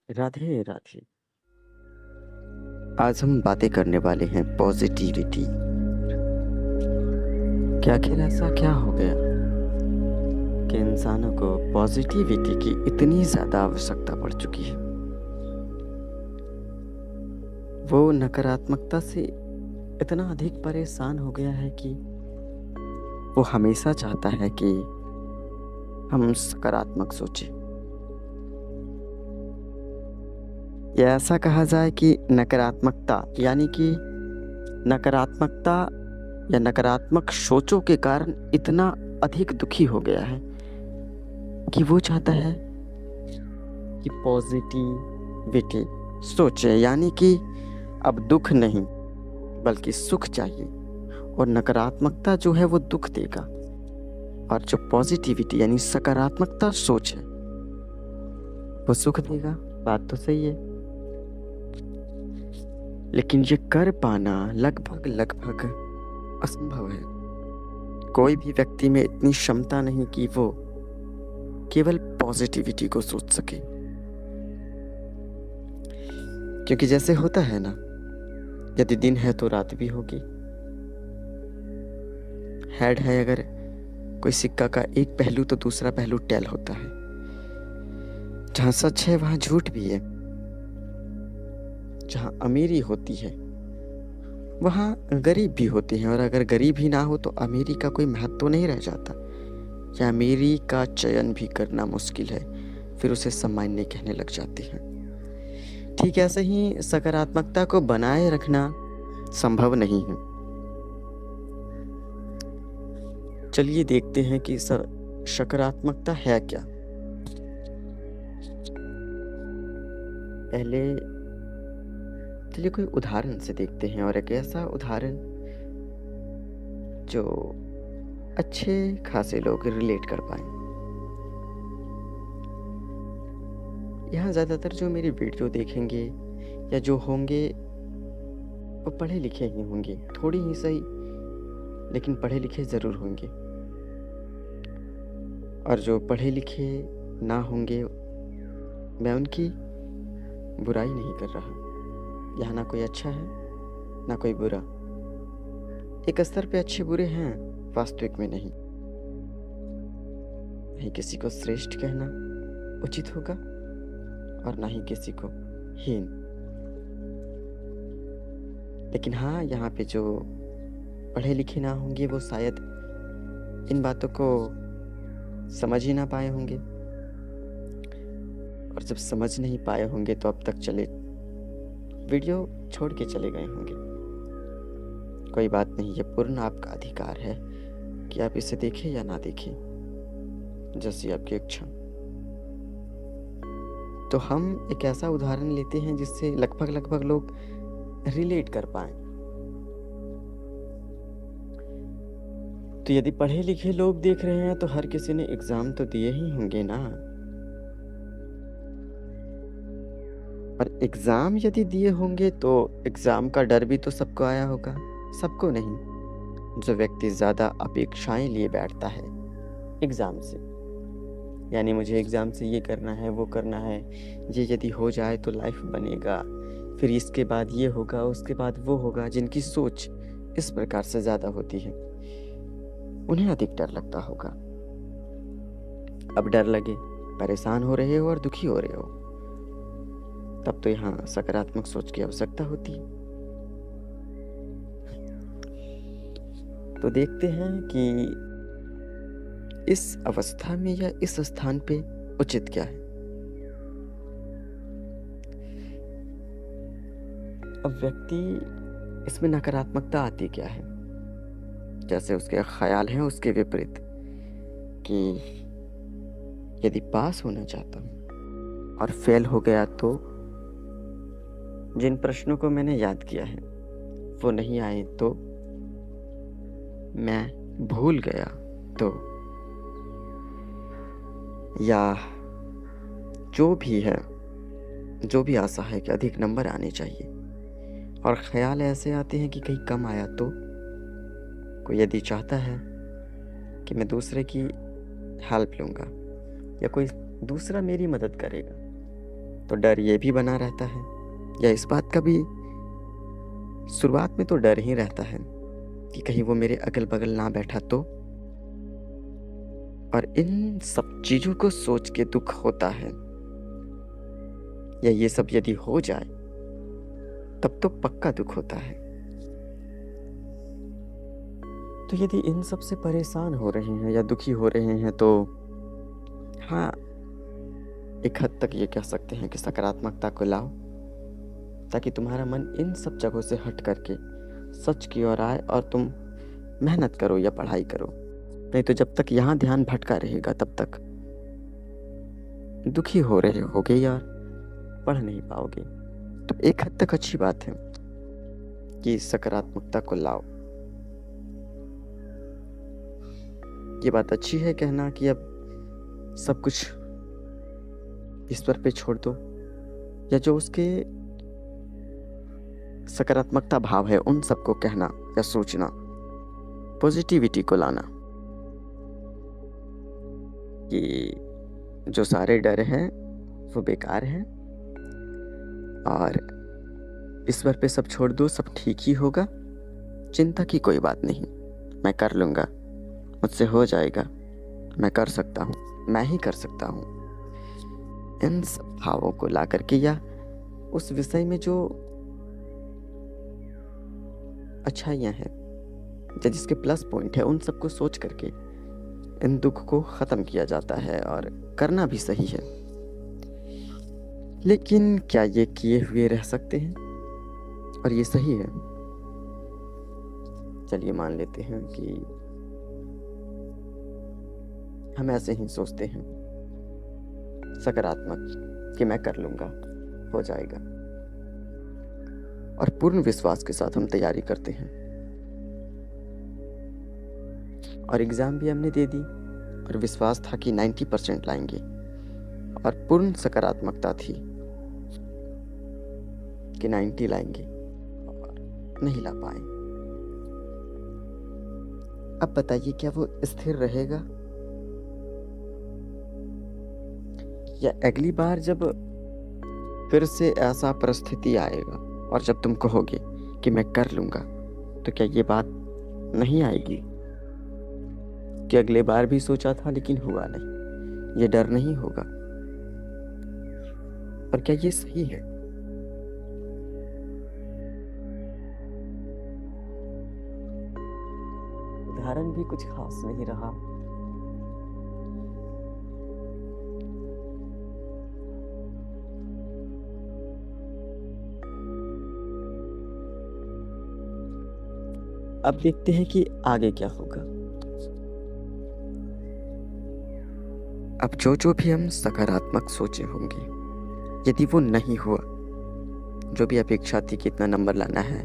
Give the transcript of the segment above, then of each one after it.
राधे राधे। आज हम बातें करने वाले हैं पॉजिटिविटी। कि आखिर ऐसा क्या हो गया कि इंसानों को पॉजिटिविटी की इतनी ज़्यादा आवश्यकता पड़ चुकी है। वो नकारात्मकता से इतना अधिक परेशान हो गया है कि वो हमेशा चाहता है कि हम सकारात्मक सोचें। या ऐसा कहा जाए कि नकारात्मकता या नकारात्मक सोचों के कारण इतना अधिक दुखी हो गया है कि वो चाहता है कि पॉजिटिविटी सोचे, यानी कि अब दुख नहीं बल्कि सुख चाहिए। और नकारात्मकता जो है वो दुख देगा, और जो पॉजिटिविटी यानी सकारात्मकता सोच है वो सुख देगा। बात तो सही है, लेकिन ये कर पाना लगभग असंभव है। कोई भी व्यक्ति में इतनी क्षमता नहीं कि वो केवल पॉजिटिविटी को सोच सके। क्योंकि जैसे होता है ना, यदि दिन है तो रात भी होगी। हेड है अगर कोई सिक्का का एक पहलू तो दूसरा पहलू टेल होता है। जहां सच है वहां झूठ भी है। जहां अमीरी होती है वहां गरीब भी होती है, और अगर गरीब ही ना हो तो अमीरी का कोई महत्व तो नहीं रह जाता। या अमीरी का चयन भी करना मुश्किल है, फिर उसे सामान्य कहने लग जाती है। ठीक ऐसे ही सकारात्मकता को बनाए रखना संभव नहीं है। चलिए देखते हैं कि सकारात्मकता है क्या। पहले चलिए कोई उदाहरण से देखते हैं, और एक ऐसा उदाहरण जो अच्छे खासे लोग रिलेट कर पाए। यहाँ ज़्यादातर जो मेरी वीडियो देखेंगे या जो होंगे वो पढ़े लिखे ही होंगे, थोड़ी ही सही लेकिन पढ़े लिखे ज़रूर होंगे। और जो पढ़े लिखे ना होंगे मैं उनकी बुराई नहीं कर रहा। यहाँ ना कोई अच्छा है ना कोई बुरा। एक स्तर पे अच्छे बुरे हैं, वास्तविक में नहीं। नहीं किसी को श्रेष्ठ कहना उचित होगा और ना ही किसी को हीन। लेकिन हाँ, यहाँ पे जो पढ़े लिखे ना होंगे वो शायद इन बातों को समझ ही ना पाए होंगे, और जब समझ नहीं पाए होंगे तो अब तक चले वीडियो छोड़ के चले गए होंगे। कोई बात नहीं, ये पूर्ण आपका अधिकार है कि आप इसे देखें या ना देखें, जैसी आपकी इच्छा। तो हम एक ऐसा उदाहरण लेते हैं जिससे लगभग लोग रिलेट कर पाए। तो यदि पढ़े लिखे लोग देख रहे हैं तो हर किसी ने एग्जाम तो दिए ही होंगे ना। और एग्जाम यदि दिए होंगे तो एग्जाम का डर भी तो सबको आया होगा। सबको नहीं, जो व्यक्ति ज़्यादा अपेक्षाएं लिए बैठता है एग्ज़ाम से, यानी मुझे एग्ज़ाम से ये करना है वो करना है, ये यदि हो जाए तो लाइफ बनेगा, फिर इसके बाद ये होगा उसके बाद वो होगा। जिनकी सोच इस प्रकार से ज़्यादा होती है उन्हें अधिक डर लगता होगा। अब डर लगे, परेशान हो रहे हो और दुखी हो रहे हो, तब तो यहाँ सकारात्मक सोच की आवश्यकता होती है। तो देखते हैं कि इस अवस्था में या इस स्थान पे उचित क्या है। अब व्यक्ति इसमें नकारात्मकता आती क्या है, जैसे उसके ख्याल हैं उसके विपरीत, कि यदि पास होना चाहता हूँ और फेल हो गया तो जिन प्रश्नों को मैंने याद किया है वो नहीं आए तो, मैं भूल गया तो, या जो भी है, जो भी आशा है कि अधिक नंबर आने चाहिए, और ख्याल ऐसे आते हैं कि कहीं कम आया तो। कोई यदि चाहता है कि मैं दूसरे की हेल्प लूँगा या कोई दूसरा मेरी मदद करेगा, तो डर ये भी बना रहता है, या इस बात का भी शुरुआत में तो डर ही रहता है कि कहीं वो मेरे अगल बगल ना बैठा तो। और इन सब चीजों को सोच के दुख होता है, या ये सब यदि हो जाए तब तो पक्का दुख होता है। तो यदि इन सब से परेशान हो रहे हैं या दुखी हो रहे हैं तो हाँ, एक हद तक ये कह सकते हैं कि सकारात्मकता को लाओ, ताकि तुम्हारा मन इन सब जगहों से हट करके सच की ओर आए और तुम मेहनत करो या पढ़ाई करो। नहीं तो जब तक यहाँ ध्यान भटका रहेगा तब तक दुखी हो रहे होगे यार, पढ़ नहीं पाओगे। तो एक हद तक अच्छी बात है कि सकारात्मकता को लाओ। ये बात अच्छी है कहना कि अब सब कुछ ईश्वर पे छोड़ दो, या जो उसके सकारात्मकता भाव है उन सबको कहना या सोचना, पॉजिटिविटी को लाना कि जो सारे डर हैं वो बेकार हैं और ईश्वर पे सब छोड़ दो, सब ठीक ही होगा, चिंता की कोई बात नहीं, मैं कर लूँगा, मुझसे हो जाएगा, मैं कर सकता हूँ, मैं ही कर सकता हूँ। इन सब भावों को ला करके या उस विषय में जो अच्छाइयाँ हैं या जिसके प्लस पॉइंट है उन सबको सोच करके इन दुख को ख़त्म किया जाता है, और करना भी सही है। लेकिन क्या ये किए हुए रह सकते हैं और ये सही है? चलिए मान लेते हैं कि हम ऐसे ही सोचते हैं सकारात्मक कि मैं कर लूँगा, हो जाएगा, और पूर्ण विश्वास के साथ हम तैयारी करते हैं और एग्ज़ाम भी हमने दे दी और विश्वास था कि 90% लाएंगे और पूर्ण सकारात्मकता थी कि 90 लाएंगे और नहीं ला पाए। अब बताइए, क्या वो स्थिर रहेगा? या अगली बार जब फिर से ऐसा परिस्थिति आएगा और जब तुम कहोगे कि मैं कर लूँगा, तो क्या ये बात नहीं आएगी कि अगले बार भी सोचा था लेकिन हुआ नहीं? ये डर नहीं होगा? और क्या ये सही है? उदाहरण भी कुछ खास नहीं रहा। अब देखते हैं कि आगे क्या होगा। अब जो भी हम सकारात्मक सोचे होंगे, यदि वो नहीं हुआ, जो भी अपेक्षा थी कि इतना नंबर लाना है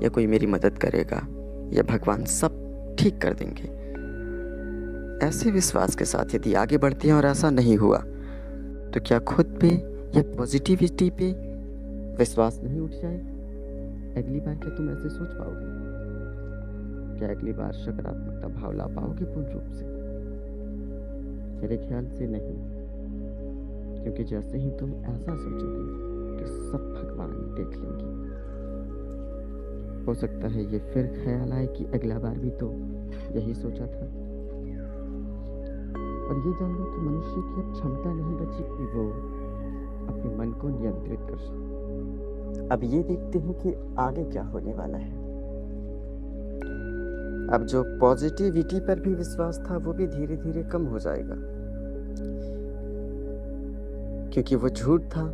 या कोई मेरी मदद करेगा या भगवान सब ठीक कर देंगे, ऐसे विश्वास के साथ यदि आगे बढ़ते हैं और ऐसा नहीं हुआ, तो क्या खुद पे या पॉजिटिविटी पे विश्वास नहीं उठ जाए? अगली बार क्या तुम ऐसे सोच पाओगे? क्या अगली बार सकारात्मकता भाव ला पाओगे पूर्ण रूप से? मेरे ख्याल से नहीं, क्योंकि जैसे ही तुम ऐसा सोचोगे कि सब भगवान देख लेंगे, हो सकता है ये फिर ख्याल आए कि अगला बार भी तो यही सोचा था। और ये जान लो कि मनुष्य की अब क्षमता नहीं बची कि वो अपने मन को नियंत्रित कर सके। अब ये देखते हैं कि आगे क्या होने वाला है। अब जो पॉजिटिविटी पर भी विश्वास था वो भी धीरे धीरे कम हो जाएगा, क्योंकि वो झूठ था।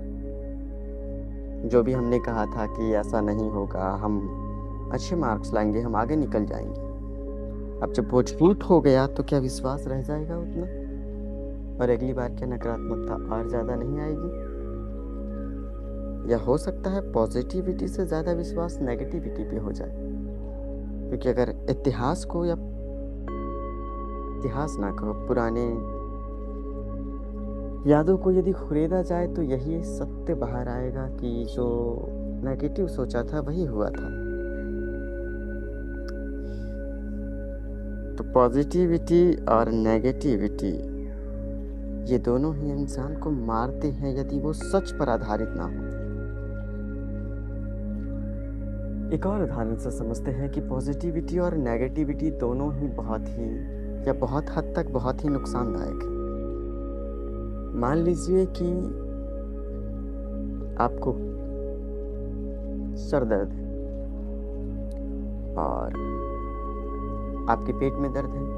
जो भी हमने कहा था कि ऐसा नहीं होगा, हम अच्छे मार्क्स लाएंगे, हम आगे निकल जाएंगे, अब जब वो झूठ हो गया तो क्या विश्वास रह जाएगा उतना? और अगली बार क्या नकारात्मकता और ज़्यादा नहीं आएगी? या हो सकता है पॉजिटिविटी से ज़्यादा विश्वास नेगेटिविटी पे हो जाए, क्योंकि अगर इतिहास को, या इतिहास ना कहो, पुराने यादों को यदि खुरेदा जाए तो यही सत्य बाहर आएगा कि जो नेगेटिव सोचा था वही हुआ था। तो पॉजिटिविटी और नेगेटिविटी ये दोनों ही इंसान को मारते हैं यदि वो सच पर आधारित ना हो। एक और उदाहरण से समझते हैं कि पॉजिटिविटी और नेगेटिविटी दोनों ही बहुत हद तक बहुत ही नुकसानदायक है। मान लीजिए कि आपको सर दर्द है और आपके पेट में दर्द है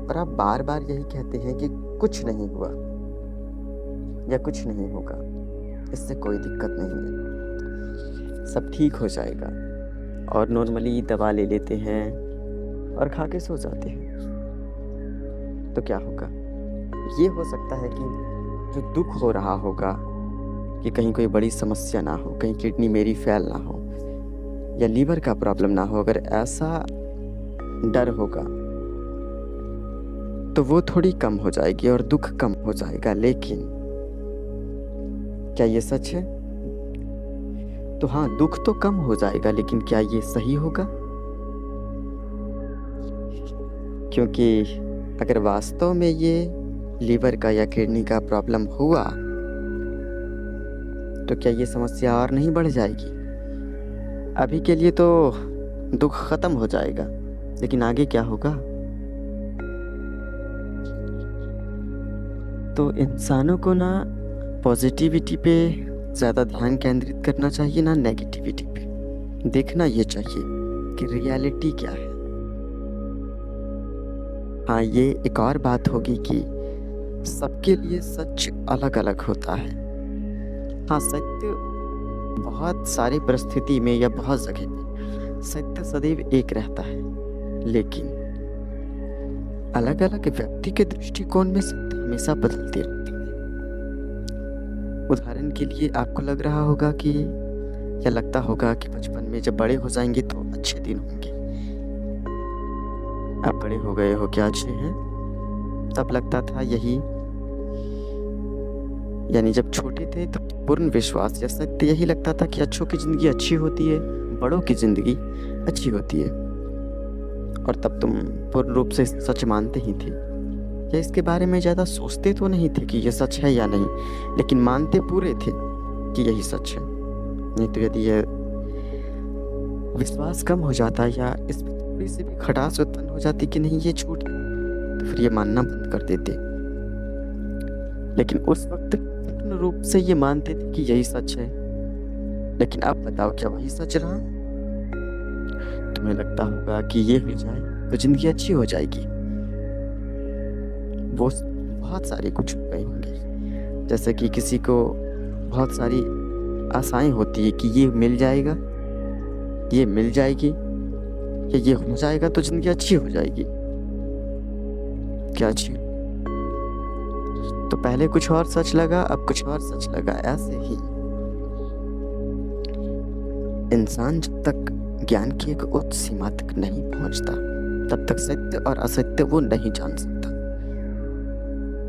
और आप बार बार यही कहते हैं कि कुछ नहीं हुआ या कुछ नहीं होगा, इससे कोई दिक्कत नहीं है, सब ठीक हो जाएगा, और नॉर्मली दवा ले लेते हैं और खा के सो जाते हैं, तो क्या होगा? ये हो सकता है कि जो दुख हो रहा होगा कि कहीं कोई बड़ी समस्या ना हो, कहीं किडनी मेरी फेल ना हो या लीवर का प्रॉब्लम ना हो, अगर ऐसा डर होगा तो वो थोड़ी कम हो जाएगी और दुख कम हो जाएगा। लेकिन क्या ये सच है? तो हाँ, दुख तो कम हो जाएगा, लेकिन क्या ये सही होगा? क्योंकि अगर वास्तव में ये लीवर का या किडनी का प्रॉब्लम हुआ तो क्या ये समस्या और नहीं बढ़ जाएगी? अभी के लिए तो दुख खत्म हो जाएगा, लेकिन आगे क्या होगा? तो इंसानों को ना पॉजिटिविटी पे ज़्यादा ध्यान केंद्रित करना चाहिए, ना नेगेटिविटी पे। देखना ये चाहिए कि रियलिटी क्या है। हाँ, ये एक और बात होगी कि सबके लिए सच अलग अलग होता है। हाँ, सत्य बहुत सारी परिस्थिति में या बहुत जगह पे सत्य सदैव एक रहता है, लेकिन अलग अलग व्यक्ति के दृष्टिकोण में सत्य हमेशा बदलती रहती है। उदाहरण के लिए आपको लग रहा होगा कि या लगता होगा कि बचपन में जब बड़े हो जाएंगे तो अच्छे दिन होंगे। आप बड़े हो गए हो, क्या अच्छे हैं? तब लगता था यही, यानी जब छोटे थे तब पूर्ण विश्वास या सत्य यही लगता था कि अच्छों की जिंदगी अच्छी होती है, बड़ों की जिंदगी अच्छी होती है, और तब तुम पूर्ण रूप से सच मानते ही थे या इसके बारे में ज़्यादा सोचते तो नहीं थे कि ये सच है या नहीं, लेकिन मानते पूरे थे कि यही सच है। नहीं तो यदि यह विश्वास कम हो जाता या इसमें थोड़ी सी भी खटास उत्पन्न हो जाती कि नहीं ये झूठ है, तो फिर ये मानना बंद कर देते। लेकिन उस वक्त पूर्ण रूप से ये मानते थे कि यही सच है। लेकिन अब बताओ, क्या वही सच रहा? तुम्हें लगता होगा कि ये हो जाए तो जिंदगी अच्छी हो जाएगी। वो बहुत सारे कुछ उपाय होंगे, जैसे कि किसी को बहुत सारी आशाएं होती है कि ये मिल जाएगा, ये मिल जाएगी, या ये हो जाएगा तो जिंदगी अच्छी हो जाएगी। क्या अच्छी? तो पहले कुछ और सच लगा, अब कुछ और सच लगा। ऐसे ही इंसान जब तक ज्ञान की एक उच्च सीमा तक नहीं पहुंचता तब तक सत्य और असत्य वो नहीं जान सकता।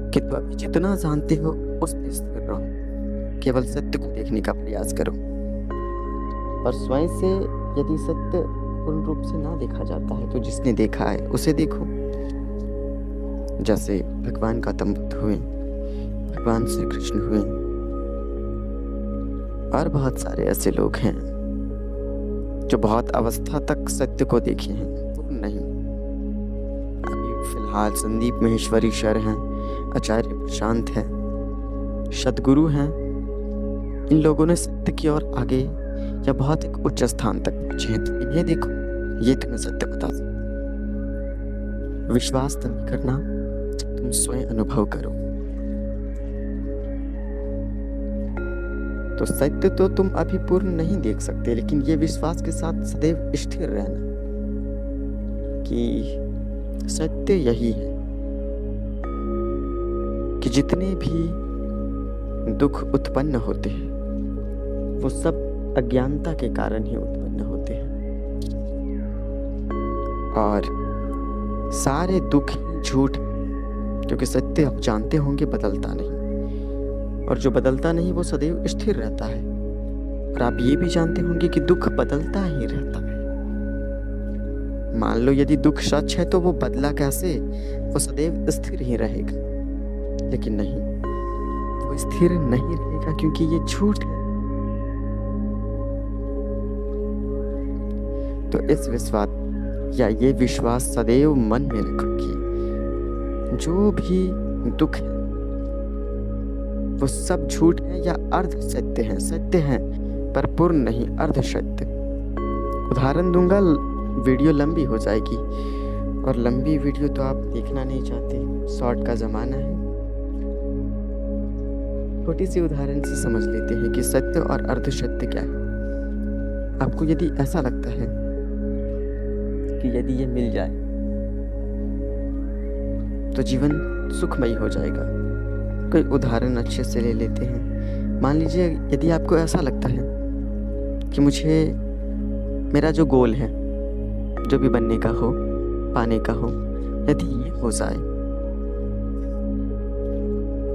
किंतु अभी जितना जानते हो उस पे स्थिर रहो, केवल सत्य को देखने का प्रयास करो, और स्वयं से यदि सत्य पूर्ण रूप से ना देखा जाता है तो जिसने देखा है उसे देखो। जैसे भगवान गौतम बुद्ध हुए, भगवान श्री कृष्ण हुए, और बहुत सारे ऐसे लोग हैं जो बहुत अवस्था तक सत्य को देखे हैं, पूर्ण नहीं। अभी फिलहाल संदीप महेश्वरी सर हैं, आचार्य प्रशांत हैं, सद्गुरु हैं। इन लोगों ने सत्य की ओर आगे या बहुत एक उच्च स्थान तक पहुंचे हैं, तो इन्हें देखो, ये तुम्हें सत्य बता सकते। विश्वास तभी करना जब तुम स्वयं अनुभव करो। तो सत्य तो तुम अभी पूर्ण नहीं देख सकते, लेकिन ये विश्वास के साथ सदैव स्थिर रहना कि सत्य यही है कि जितने भी दुख उत्पन्न होते हैं वो सब अज्ञानता के कारण ही उत्पन्न होते हैं, और सारे दुख ही झूठ, क्योंकि सत्य आप जानते होंगे बदलता नहीं, और जो बदलता नहीं वो सदैव स्थिर रहता है। और आप ये भी जानते होंगे कि दुख बदलता ही रहता है। मान लो यदि दुख सच है तो वो बदला कैसे? वो सदैव स्थिर ही रहेगा। लेकिन नहीं, वो स्थिर नहीं रहेगा क्योंकि ये झूठ है। तो इस विश्वास या ये विश्वास सदैव मन में रखो कि जो भी दुख है वो सब झूठ है या अर्ध सत्य है। सत्य है पर पूर्ण नहीं, अर्ध सत्य। उदाहरण दूंगा, वीडियो लंबी हो जाएगी और लंबी वीडियो तो आप देखना नहीं चाहते, शॉर्ट का ज़माना है। छोटी सी उदाहरण से समझ लेते हैं कि सत्य और अर्ध सत्य क्या है। आपको यदि ऐसा लगता है कि यदि ये मिल जाए तो जीवन सुखमयी हो जाएगा। कोई उदाहरण अच्छे से ले लेते हैं। मान लीजिए यदि आपको ऐसा लगता है कि मुझे मेरा जो गोल है, जो भी बनने का हो, पाने का हो, यदि ये हो जाए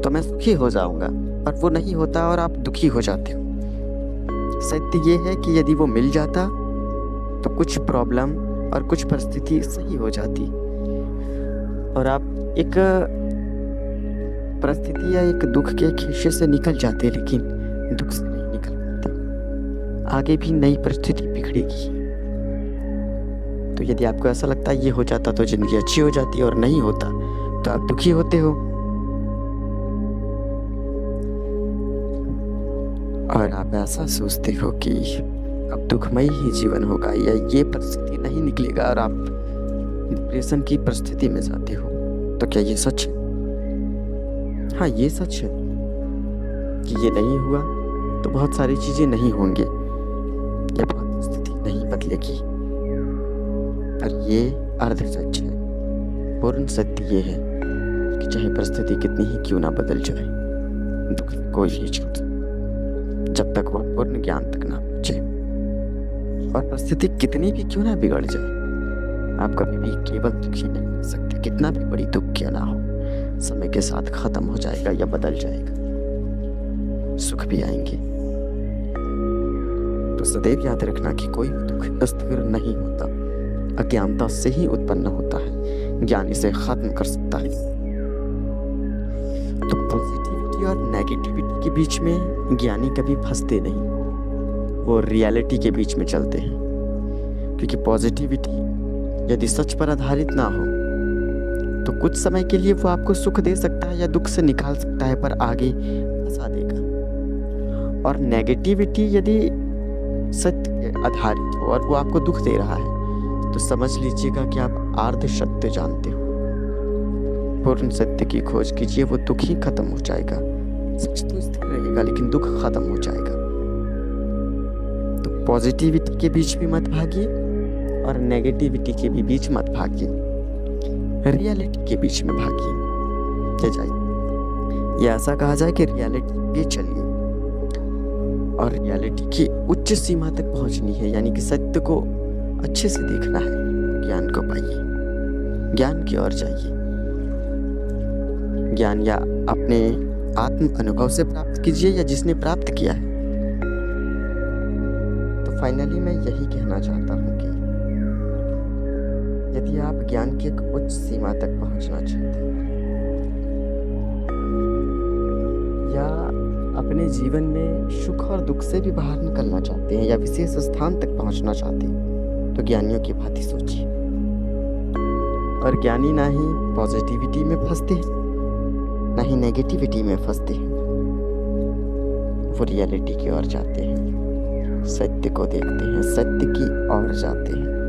तो मैं सुखी हो जाऊंगा, और वो नहीं होता और आप दुखी हो जाते हो। सत्य ये है कि यदि वो मिल जाता तो कुछ प्रॉब्लम और कुछ परिस्थिति सही हो जाती और आप एक परिस्थिति या एक दुख के खीसे से निकल जाते, लेकिन दुख से नहीं निकल पाते। आगे भी नई परिस्थिति बिगड़ेगी। तो यदि आपको ऐसा लगता है ये हो जाता तो जिंदगी अच्छी हो जाती, और नहीं होता तो आप दुखी होते हो। और आप ऐसा सोचते हो कि अब दुखमय ही जीवन होगा या ये परिस्थिति नहीं निकलेगा, और आप डिप्रेशन की परिस्थिति में जाते हो। तो क्या ये सच है? हाँ, ये सच है कि ये नहीं हुआ तो बहुत सारी चीजें नहीं होंगी या बहुत स्थिति नहीं बदलेगी। पर ये अर्ध सच है। पूर्ण सत्य ये है कि चाहे परिस्थिति कितनी ही क्यों ना बदल जाए, दुख में कोई नहीं छूट जब तक वह पूर्ण ज्ञान तक ना पहुंचे। और परिस्थिति कितनी भी क्यों ना बिगड़ जाए, आप कभी भी केवल दुखी नहीं रह सकते। कितना भी बड़ी दुख क्यों ना हो, समय के साथ खत्म हो जाएगा या बदल जाएगा, सुख भी आएंगे। तो सदैव याद रखना कि कोई भी दुख स्थिर नहीं होता, अज्ञानता से ही उत्पन्न होता है, ज्ञान इसे खत्म कर सकता है। तो पॉजिटिविटी और नेगेटिविटी के बीच में ज्ञानी कभी फंसते नहीं, वो रियलिटी के बीच में चलते हैं। क्योंकि पॉजिटिविटी यदि सच पर आधारित ना हो तो कुछ समय के लिए वो आपको सुख दे सकता है या दुख से निकाल सकता है, पर आगे फंसा देगा। और नेगेटिविटी यदि सत्य पे आधारित हो और वो आपको दुख दे रहा है तो समझ लीजिएगा कि आप अर्ध सत्य जानते हो। पूर्ण सत्य की खोज कीजिए, वो दुख ही खत्म हो जाएगा। सच तो स्थिर रहेगा लेकिन दुख खत्म हो जाएगा। तो पॉजिटिविटी के बीच भी मत भागिए और नेगेटिविटी के भी बीच मत भागिए, रियलिटी के बीच में भागिए। ये ऐसा कहा जाए कि रियलिटी पे चलिए, और रियलिटी की उच्च सीमा तक पहुंचनी है, यानी कि सत्य को अच्छे से देखना है। ज्ञान को पाइए, ज्ञान की ओर जाइए। ज्ञान या अपने आत्म अनुभव से प्राप्त कीजिए या जिसने प्राप्त किया है। तो फाइनली मैं यही कहना चाहता हूँ कि यदि आप ज्ञान की एक उच्च सीमा तक पहुंचना चाहते हैं या अपने जीवन में सुख और दुख से भी बाहर निकलना चाहते हैं या विशेष स्थान तक पहुंचना चाहते हैं, तो ज्ञानियों की भांति सोचिए। और ज्ञानी ना ही पॉजिटिविटी में फंसते हैं ना ही नेगेटिविटी में फंसते हैं, वो रियलिटी की ओर जाते हैं, सत्य को देखते हैं, सत्य की ओर जाते हैं।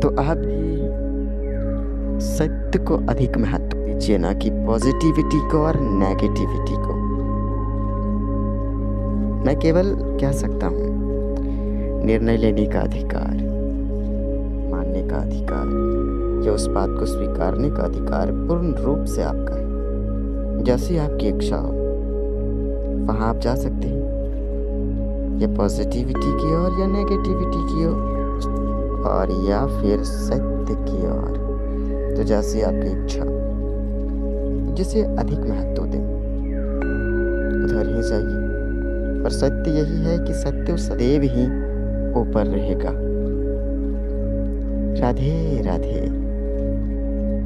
तो आप भी सत्य को अधिक महत्व दीजिए, ना कि पॉजिटिविटी को और नेगेटिविटी को। मैं केवल कह सकता हूँ, निर्णय लेने का अधिकार, मानने का अधिकार या उस बात को स्वीकारने का अधिकार पूर्ण रूप से आपका है। जैसी आपकी इच्छा हो वहाँ आप जा सकते हैं, या पॉजिटिविटी की ओर या नेगेटिविटी की ओर, और या फिर सत्य की ओर। तो जैसी आपकी इच्छा, जिसे अधिक महत्व दें उधर ही जाइए। पर सत्य यही है कि सत्य सदैव ही ऊपर रहेगा। राधे राधे।